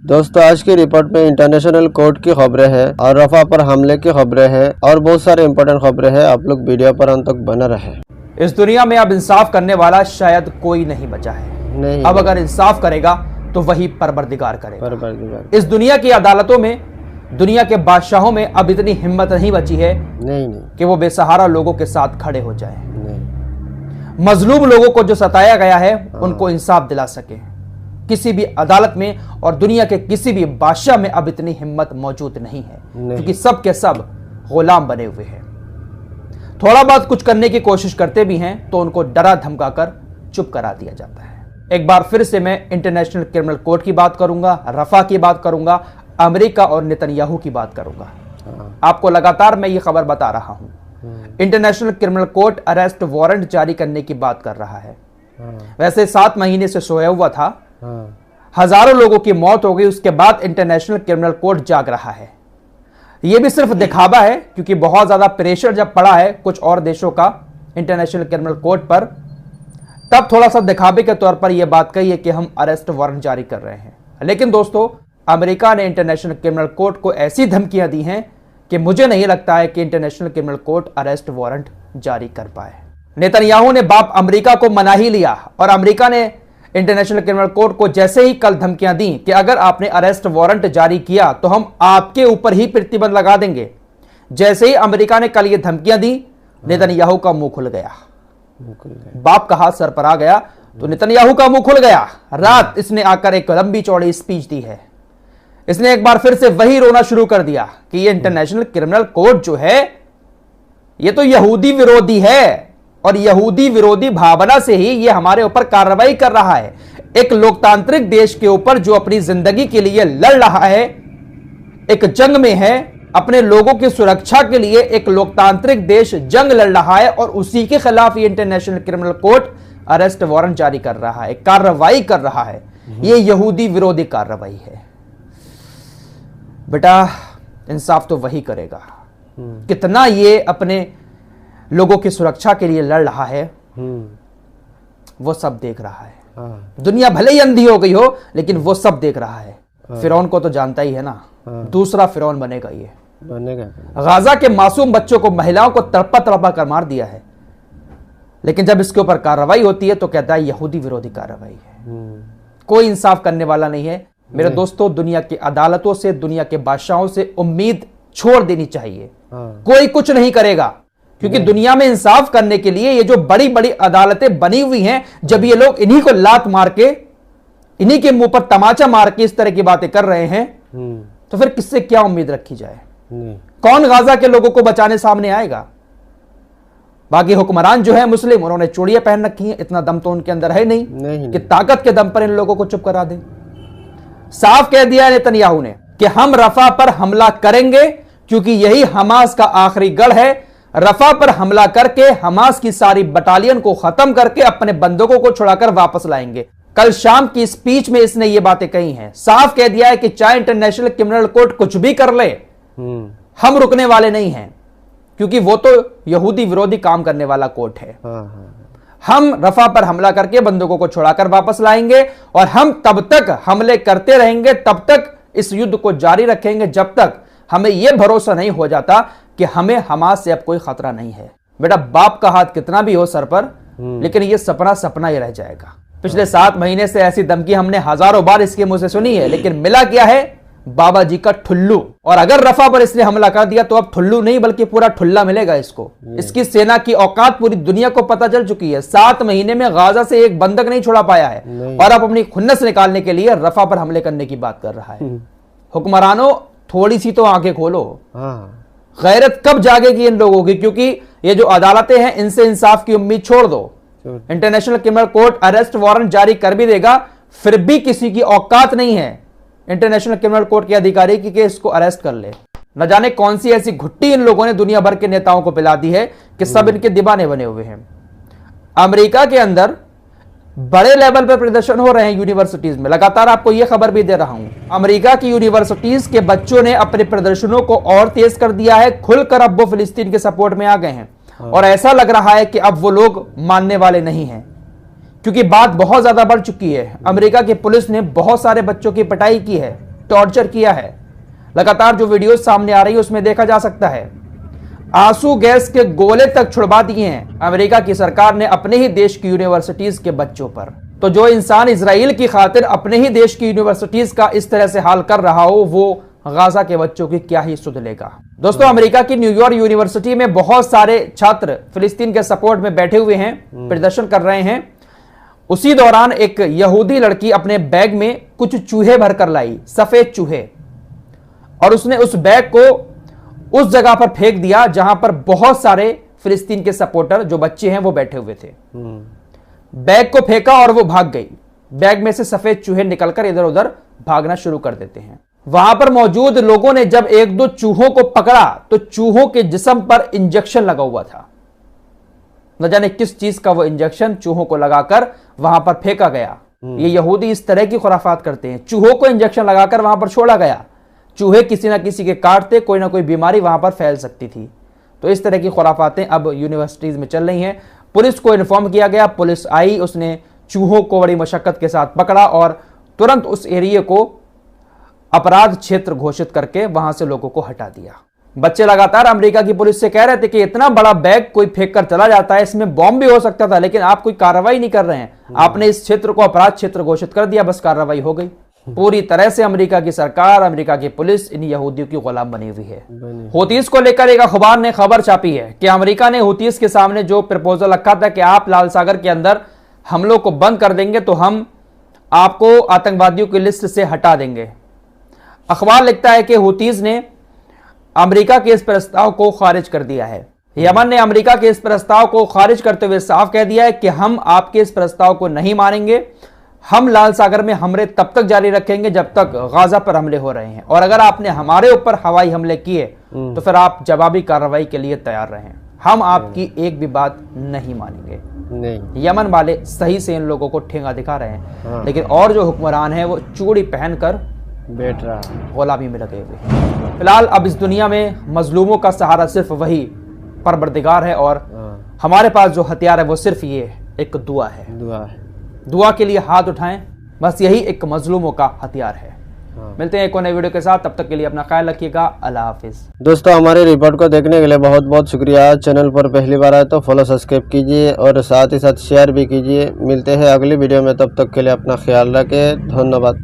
दोस्तों आज की रिपोर्ट में इंटरनेशनल कोर्ट की खबरें हैं और रफा पर हमले की खबरें हैं और बहुत सारे इंपॉर्टेंट खबरें हैं। आप लोग वीडियो पर अंत तक बने रहे। इस दुनिया में अब इंसाफ करने वाला शायद कोई नहीं बचा है। नहीं, अब अगर इंसाफ करेगा तो वही परवरदिगार करेगा। परवरदिगार। इस दुनिया की अदालतों में, दुनिया के बादशाहों में अब इतनी हिम्मत नहीं बची है नहीं कि वो बेसहारा लोगों के साथ खड़े हो जाएं। नहीं। मजलूम लोगों को जो सताया गया है उनको इंसाफ दिला सके। किसी भी अदालत में और दुनिया के किसी भी बादशाह में अब इतनी हिम्मत मौजूद नहीं है, क्योंकि सब के सब गुलाम बने हुए हैं। थोड़ा बहुत कुछ करने की कोशिश करते भी हैं तो उनको डरा धमकाकर चुप करा दिया जाता है। एक बार फिर से मैं इंटरनेशनल क्रिमिनल कोर्ट की बात करूंगा, रफा की बात करूंगा, अमेरिका और नेतन्याहू की बात करूंगा। आपको लगातार मैं ये खबर बता रहा हूं। International criminal court arrest warrant जारी करने की बात कर रहा है। वैसे 7 महीने से सोया हुआ था, हजारों लोगों की मौत हो गई, उसके बाद इंटरनेशनल क्रिमिनल कोर्ट जाग रहा है। यह भी सिर्फ दिखावा है, क्योंकि बहुत ज्यादा प्रेशर जब पड़ा है कुछ और देशों का इंटरनेशनल क्रिमिनल कोर्ट पर, तब थोड़ा सा दिखावे के तौर पर यह बात कही है कि हम अरेस्ट वारंट जारी कर रहे हैं। लेकिन दोस्तों, अमेरिका ने इंटरनेशनल क्रिमिनल कोर्ट को ऐसी धमकियां दी हैं कि मुझे नहीं लगता है कि international criminal court arrest warrant जारी कर पाए। नेतन्याहू ने बाप अमेरिका को मना ही लिया और अमेरिका ने इंटरनेशनल क्रिमिनल कोर्ट को जैसे ही कल धमकियां दी कि अगर आपने अरेस्ट वारंट जारी किया तो हम आपके ऊपर ही प्रतिबंध लगा देंगे। जैसे ही अमेरिका ने कल ये धमकियां दी, नेतन्याहू का मुंह खुल गया। बाप का हाथ सर पर आ गया तो नेतन्याहू का मुंह खुल गया। रात इसने आकर एक लंबी चौड़ी स्पीच दी है। इसने एक बार फिर से वही रोना शुरू कर दिया कि ये इंटरनेशनल क्रिमिनल कोर्ट जो है ये तो यहूदी विरोधी है और यहूदी विरोधी भावना से ही ये हमारे ऊपर कार्रवाई कर रहा है। एक लोकतांत्रिक देश के ऊपर जो अपनी जिंदगी के लिए लड़ रहा है, एक जंग में है, अपने लोगों की सुरक्षा के लिए एक लोकतांत्रिक देश जंग लड़ रहा है और उसी के खिलाफ ये international criminal court arrest warrant जारी कर रहा है, कार्रवाई कर रहा है। ये यहूदी विरोधी कार्रवाई है। बेटा, इंसाफ तो वही करेगा। कितना ये अपने लोगों की सुरक्षा के लिए लड़ रहा है वो सब देख रहा है। दुनिया भले ही अंधी हो गई हो, लेकिन वो सब देख रहा है। फिरौन को तो जानता ही है ना, दूसरा फिरौन बनेगा ये। गाजा के मासूम बच्चों को, महिलाओं को तड़पा तड़पा कर मार दिया है, लेकिन जब इसके ऊपर कार्रवाई होती है तो कहता है यहूदी विरोधी कार्रवाई है। कोई इंसाफ करने वाला नहीं है। मेरे दोस्तों, दुनिया की अदालतों से, दुनिया के बादशाहों से उम्मीद छोड़ देनी चाहिए। कोई कुछ नहीं करेगा, क्योंकि दुनिया में इंसाफ करने के लिए ये जो बड़ी बड़ी अदालतें बनी हुई हैं, जब ये लोग इन्हीं को लात मार के, इन्हीं के मुंह पर तमाचा मार के इस तरह की बातें कर रहे हैं, तो फिर किससे क्या उम्मीद रखी जाए? कौन गाजा के लोगों को बचाने सामने आएगा? बाकी हुक्मरान जो है मुस्लिम, उन्होंने चूड़ियां पहन रखी हैं। इतना दम तो उनके अंदर है नहीं कि ताकत के दम पर इन लोगों को चुप करा दें। साफ कह दिया नेतन्याहू ने कि हम रफा पर हमला करेंगे, क्योंकि यही हमास का आखिरी गढ़ है। रफा पर हमला करके हमास की सारी बटालियन को खत्म करके अपने बंदूकों को छुड़ाकर वापस लाएंगे। कल शाम की स्पीच में इसने ये बातें कही हैं। साफ कह दिया है कि चाहे इंटरनेशनल क्रिमिनल कोर्ट कुछ भी कर ले, हम रुकने वाले नहीं हैं, क्योंकि वो तो यहूदी विरोधी काम करने वाला कोर्ट है। हम रफा पर हमला करके बंदूकों को छुड़ाकर वापस लाएंगे और हम तब तक हमले करते रहेंगे, तब तक इस युद्ध को जारी रखेंगे, जब तक हमें यह भरोसा नहीं हो जाता कि हमें हमास से अब कोई खतरा नहीं है। बेटा, बाप का हाथ कितना भी हो सर पर, लेकिन यह सपना सपना ही रह जाएगा। पिछले 7 महीने से ऐसी धमकी हमने हजारों बार इसके मुंह से सुनी है, लेकिन मिला क्या है? बाबा जी का ठुल्लू। और अगर रफा पर इसने हमला कर दिया तो अब ठुल्लू नहीं बल्कि पूरा ठुल्ला मिलेगा इसको। इसकी सेना की औकात पूरी दुनिया को पता चल चुकी है। 7 महीने में गाजा से एक बंदक नहीं छुड़ा पाया है और अब अपनी खुन्नस निकालने के लिए रफा पर हमले करने की बात कर रहा है। हुक्मरानों, थोड़ी सी तो आंखें खोलो। गैरत कब जागेगी इन लोगों की? क्योंकि ये जो अदालतें हैं, इनसे इंसाफ की उम्मीद छोड़ दो। International criminal court arrest warrant जारी कर भी देगा, फिर भी किसी की औकात नहीं है इंटरनेशनल क्रिमिनल कोर्ट के अधिकारी की कि इसको अरेस्ट कर ले। न जाने कौन सी ऐसी घुट्टी इन लोगों ने दुनिया भर के नेताओं को पिला दी है कि सब इनके दीवाने बने हुए हैं। अमेरिका के अंदर बड़े लेवल पर प्रदर्शन हो रहे हैं यूनिवर्सिटीज में। लगातार आपको यह खबर भी दे रहा हूं, अमेरिका की यूनिवर्सिटीज के बच्चों ने अपने प्रदर्शनों को और तेज कर दिया है। खुलकर अब वो फिलिस्तीन के सपोर्ट में आ गए हैं और ऐसा लग रहा है कि अब वो लोग मानने वाले नहीं हैं, क्योंकि बात बहुत ज्यादा बढ़ चुकी है। अमेरिका की पुलिस ने बहुत सारे बच्चों की पिटाई की है, टॉर्चर किया है। लगातार जो वीडियो सामने आ रही है उसमें देखा जा सकता है आंसू गैस के गोले तक छुड़वा दिए हैं अमेरिका की सरकार ने अपने ही देश की यूनिवर्सिटीज के बच्चों पर। तो जो इंसान इजराइल की खातिर अपने ही देश की यूनिवर्सिटीज का इस तरह से हाल कर रहा हो वो गाजा के बच्चों की क्या ही सुध लेगा। दोस्तों, अमेरिका की न्यूयॉर्क यूनिवर्सिटी में बहुत सारे छात्र फिलिस्तीन के सपोर्ट में बैठे हुए हैं, प्रदर्शन कर रहे हैं। उसी दौरान एक यहूदी लड़की अपने बैग में कुछ चूहे भरकर लाई, सफेद चूहे, और उसने उस बैग को उस जगह पर फेंक दिया जहां पर बहुत सारे फिलिस्तीन के सपोर्टर जो बच्चे हैं वो बैठे हुए थे। बैग को फेंका और वो भाग गई। बैग में से सफेद चूहे निकलकर इधर उधर भागना शुरू कर देते हैं। वहां पर मौजूद लोगों ने जब एक दो चूहों को पकड़ा तो चूहों के जिस्म पर इंजेक्शन लगा हुआ था। न जाने किस चीज का वो इंजेक्शन चूहों को लगाकर वहां पर फेंका गया। ये यहूदी इस तरह की खुराफात करते हैं। चूहों को इंजेक्शन लगाकर वहां पर छोड़ा गया। चूहे किसी ना किसी के काटते कोई ना कोई बीमारी वहां पर फैल सकती थी। तो इस तरह की खुराफातें अब यूनिवर्सिटीज में चल रही हैं। पुलिस को इन्फॉर्म किया गया, पुलिस आई, उसने चूहों को बड़ी मशक्कत के साथ पकड़ा और तुरंत उस एरिया को अपराध क्षेत्र घोषित करके वहां से लोगों को हटा दिया। बच्चे लगातार अमेरिका की पुलिस से कह रहे थे कि इतना बड़ा बैग कोई फेंक कर चला जाता है, इसमें बॉम्ब भी हो सकता था, लेकिन आप कोई कार्रवाई नहीं कर रहे हैं। आपने इस क्षेत्र को अपराध क्षेत्र घोषित कर दिया, बस कार्रवाई हो गई। पूरी तरह से अमेरिका की सरकार, अमेरिका की पुलिस इन यहूदियों की गुलाम बनी हुई है। हूतीस को लेकर एक अखबार ने खबर छापी है कि अमेरिका ने हूतीस के सामने जो प्रपोजल रखा था कि आप लाल सागर के अंदर हमलों को बंद कर देंगे तो हम आपको आतंकवादियों की लिस्ट से हटा देंगे। अखबार लिखता है कि हूतीस ने अमेरिका के इस प्रस्ताव को खारिज कर दिया है। यमन ने अमेरिका के इस प्रस्ताव को खारिज करते हुए साफ कह दिया है कि हम आपके इस प्रस्ताव को नहीं मानेंगे। हम लाल सागर में हमले तब तक जारी रखेंगे जब तक गाजा पर हमले हो रहे हैं, और अगर आपने हमारे ऊपर हवाई हमले किए तो फिर आप जवाबी कार्रवाई के लिए तैयार रहें। हम आपकी एक भी बात नहीं मानेंगे। नहीं। यमन वाले सही से इन लोगों को ठेंगा दिखा रहे हैं। हाँ। लेकिन और जो हुक्मरान है वो चूड़ी पहनकर बैठ रहा है, गुलामी में लगे हुए। फिलहाल अब इस दुनिया में मजलूमों का सहारा सिर्फ वही परवरदिगार है, और हमारे पास जो हथियार है वो सिर्फ ये एक दुआ है। दुआ के लिए हाथ उठाएं, बस यही एक मजलूमों का हथियार है। मिलते हैं एक और नए वीडियो के साथ, तब तक के लिए अपना ख्याल रखिएगा। अल्लाह हाफिज। दोस्तों, हमारी रिपोर्ट को देखने के लिए बहुत बहुत शुक्रिया। चैनल पर पहली बार आए तो फॉलो सब्सक्राइब कीजिए और साथ ही साथ शेयर भी कीजिए। मिलते हैं अगली वीडियो में, तब तक के लिए अपना ख्याल रखें। धन्यवाद।